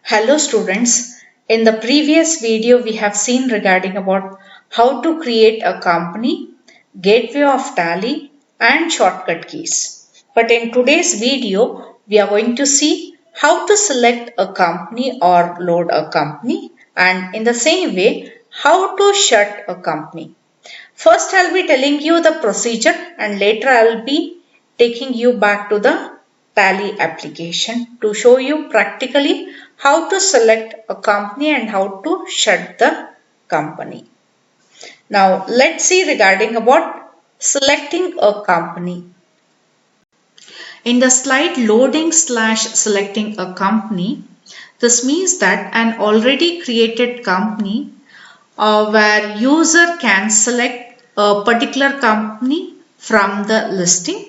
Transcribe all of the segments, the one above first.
Hello students, in the previous video we have seen regarding about how to create a company, gateway of Tally and shortcut keys. But in today's video we are going to see how to select a company or load a company, and in the same way how to shut a company. First I'll be telling you the procedure and later I'll be taking you back to the Tally application to show you practically how to select a company and how to shut the company. Now let's see regarding about selecting a company. In the slide loading / selecting a company, this means that an already created company where user can select a particular company from the listing.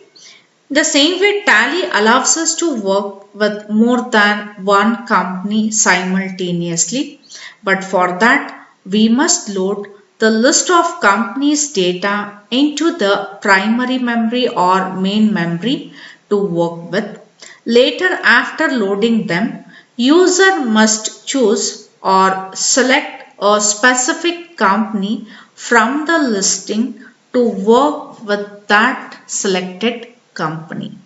The same way Tally allows us to work with more than one company simultaneously, but for that we must load the list of companies data into the primary memory or main memory to work with. Later, after loading them, user must choose or select a specific company from the listing to work with that selected company.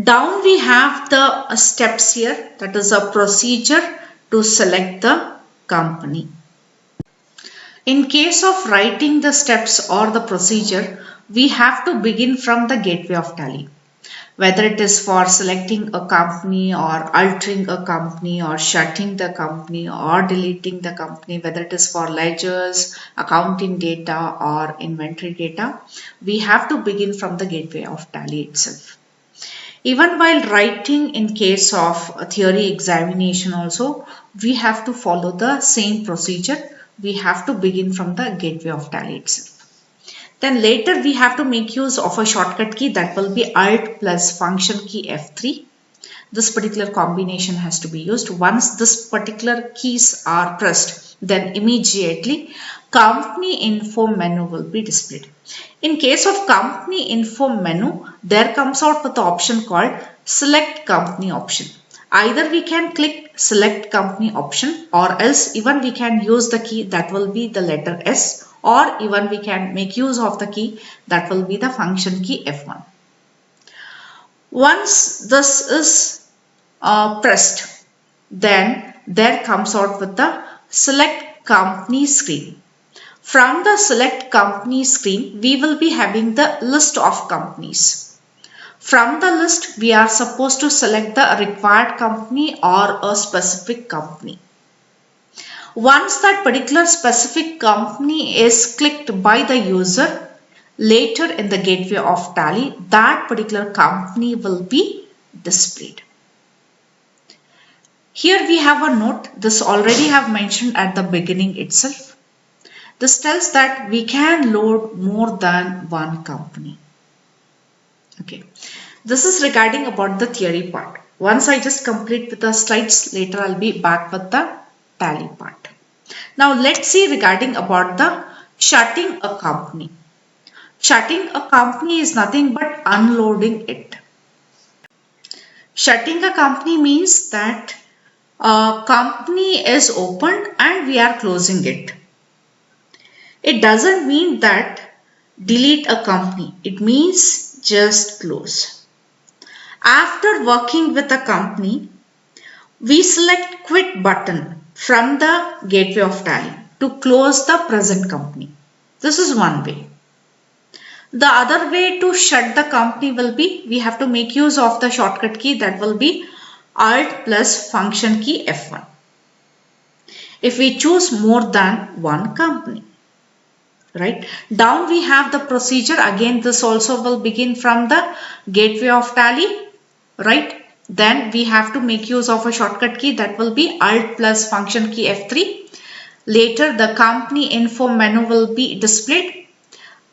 Down we have the steps here, that is a procedure to select the company. In case of writing the steps or the procedure, we have to begin from the gateway of Tally. Whether it is for selecting a company or altering a company or shutting the company or deleting the company, whether it is for ledgers, accounting data or inventory data, we have to begin from the gateway of Tally itself. Even while writing in case of a theory examination also, we have to follow the same procedure. We have to begin from the gateway of Tally itself. Then later we have to make use of a shortcut key that will be Alt plus function key F3. This particular combination has to be used. Once this particular keys are pressed, then immediately company info menu will be displayed. In case of company info menu, there comes out with the option called select company option. Either we can click select company option or else even we can use the key that will be the letter S, or even we can make use of the key that will be the function key F1. Once this is pressed, then there comes out with the select company screen. From the select company screen, we will be having the list of companies. From the list, we are supposed to select the required company or a specific company. Once that particular specific company is clicked by the user, later in the gateway of Tally, that particular company will be displayed. Here we have a note. This already have mentioned at the beginning itself. This tells that we can load more than one company. Okay, this is regarding about the theory part. Once I just complete with the slides, later I'll be back with the Tally part. Now let's see regarding about the shutting a company. Shutting a company is nothing but unloading it. Shutting a company means that a company is opened and we are closing it. It doesn't mean that delete a company. It means just close. After working with a company, we select quit button from the gateway of Tally to close the present company. This is one way. The other way to shut the company will be, we have to make use of the shortcut key that will be Alt plus function key F1. If we choose more than one company. Right, down we have the procedure. Again, this also will begin from the gateway of Tally. Right, then we have to make use of a shortcut key that will be Alt plus function key F3. Later the company info menu will be displayed.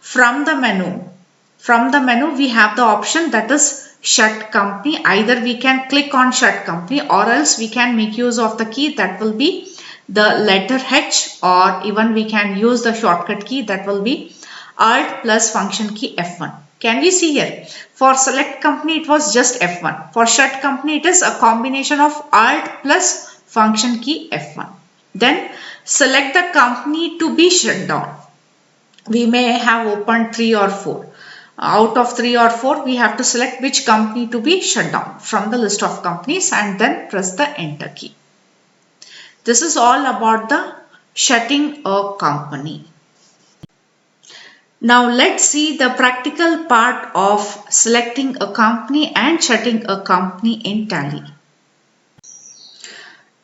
From the menu we have the option that is shut company. Either we can click on shut company or else we can make use of the key that will be the letter H, or even we can use the shortcut key that will be Alt plus function key F1. Can we see here? For select company it was just F1. For shut company it is a combination of Alt plus function key F1. Then select the company to be shut down. We may have opened 3 or 4. Out of 3 or 4, we have to select which company to be shut down from the list of companies and then press the enter key. This is all about the shutting a company. Now let's see the practical part of selecting a company and shutting a company in Tally.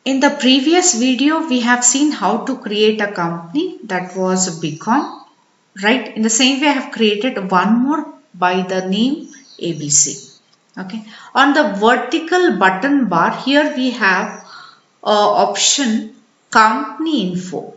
In the previous video, we have seen how to create a company, that was Beacom, right? In the same way, I have created one more by the name ABC. Okay. On the vertical button bar, here we have option company info.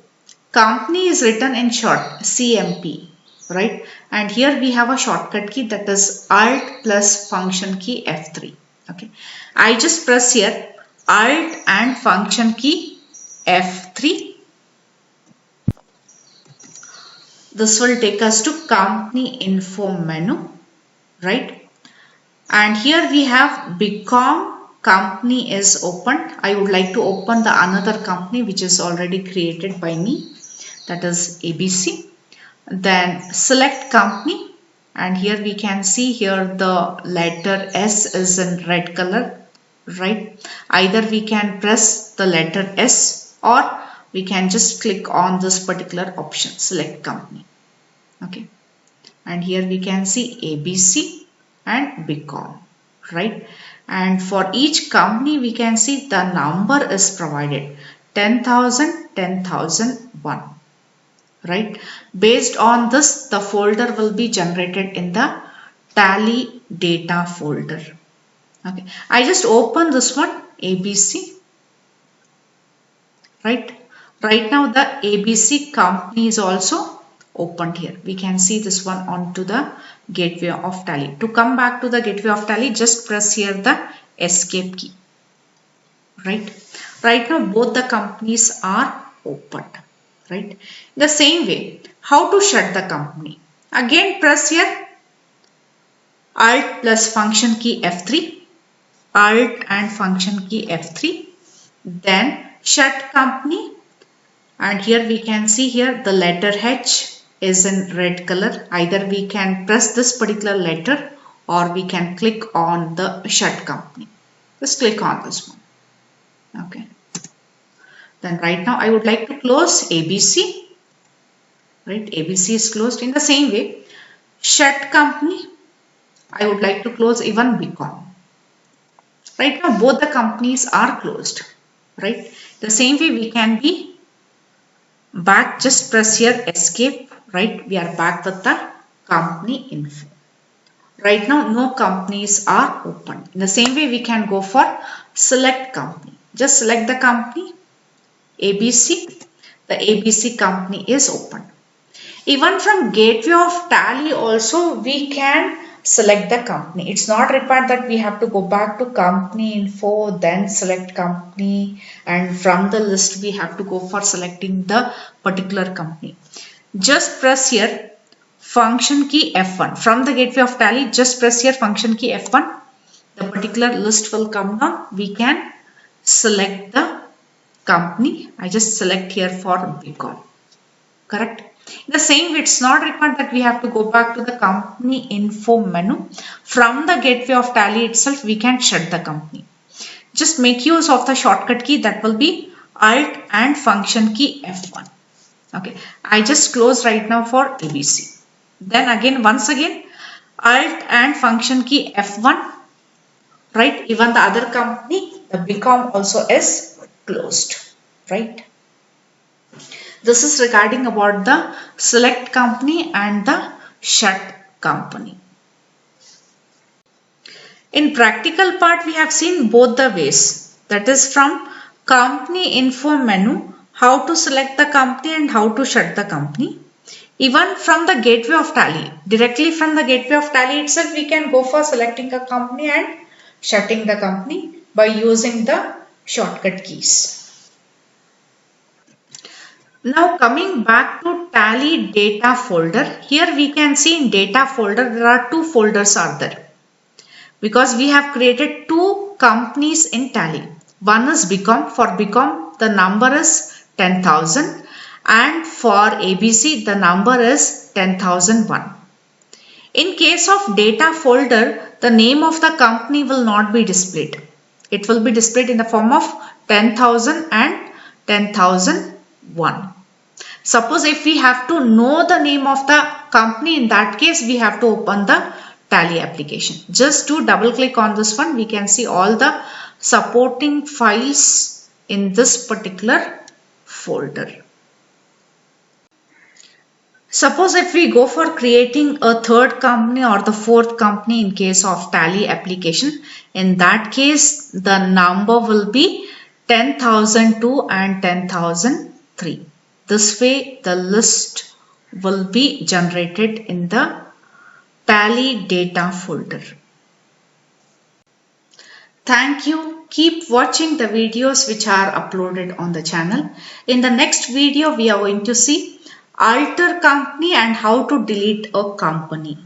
Company is written in short CMP, right? And here we have a shortcut key, that is Alt plus function key F3. Okay. I just press here Alt and function key F3. This will take us to company info menu, right? And here we have Beacom company is opened. I would like to open the another company which is already created by me, that is ABC. Then select company, and here we can see here the letter S is in red color, right? Either we can press the letter S or we can just click on this particular option, select company. Okay, and here we can see ABC and Beacom, right? And for each company we can see the number is provided 10,000, 10,001, right? Based on this, the folder will be generated in the Tally data folder. Okay, I just open this one, ABC, right? Right now the ABC company is also opened here. We can see this one onto the gateway of Tally. To come back to the gateway of Tally, just press here the escape key, right? Right now both the companies are opened, right? The same way, how to shut the company? Again press here Alt plus function key F3, Alt and function key F3, then shut company, and here we can see here the letter H is in red color. Either we can press this particular letter or we can click on the shut company. Just click on this one. Okay. Then right now I would like to close ABC. Right, ABC is closed. In the same way, shut company, I would like to close even Beacom. Right now both the companies are closed. Right, the same way we can be back. Just press here escape. Right, we are back with the company info. Right now no companies are open. In the same way we can go for select company. Just select the company ABC. The ABC company is open. Even from gateway of Tally also we can select the company. It's not required that we have to go back to company info, then select company, and from the list we have to go for selecting the particular company. Just press here function key F1. From the gateway of Tally, just press here function key F1. The particular list will come down. We can select the company. I just select here for Beacom. Correct. In the same way, it's not required that we have to go back to the company info menu. From the gateway of Tally itself, we can shut the company. Just make use of the shortcut key, that will be Alt and function key F1. Okay, I just close right now for ABC. Then again, once again, Alt and function key F1. Right, even the other company, the Beacom also is closed. Right. This is regarding about the select company and the shut company. In practical part, we have seen both the ways. That is from company info menu, how to select the company and how to shut the company. Even from the gateway of Tally, directly from the gateway of Tally itself, we can go for selecting a company and shutting the company by using the shortcut keys. Now coming back to Tally data folder, here we can see in data folder there are two folders are there because we have created two companies in Tally. One is BCom. For BCom, the number is 10,000, and for ABC, the number is 10,001. In case of data folder, the name of the company will not be displayed. It will be displayed in the form of 10,000 and 10,001. Suppose if we have to know the name of the company, in that case we have to open the Tally application. Just to double click on this one, we can see all the supporting files in this particular folder. Suppose if we go for creating a third company or the fourth company in case of Tally application, in that case the number will be 10,002 and 10,003. This way the list will be generated in the Tally data folder. Thank you. Keep watching the videos which are uploaded on the channel. In the next video we are going to see alter company and how to delete a company.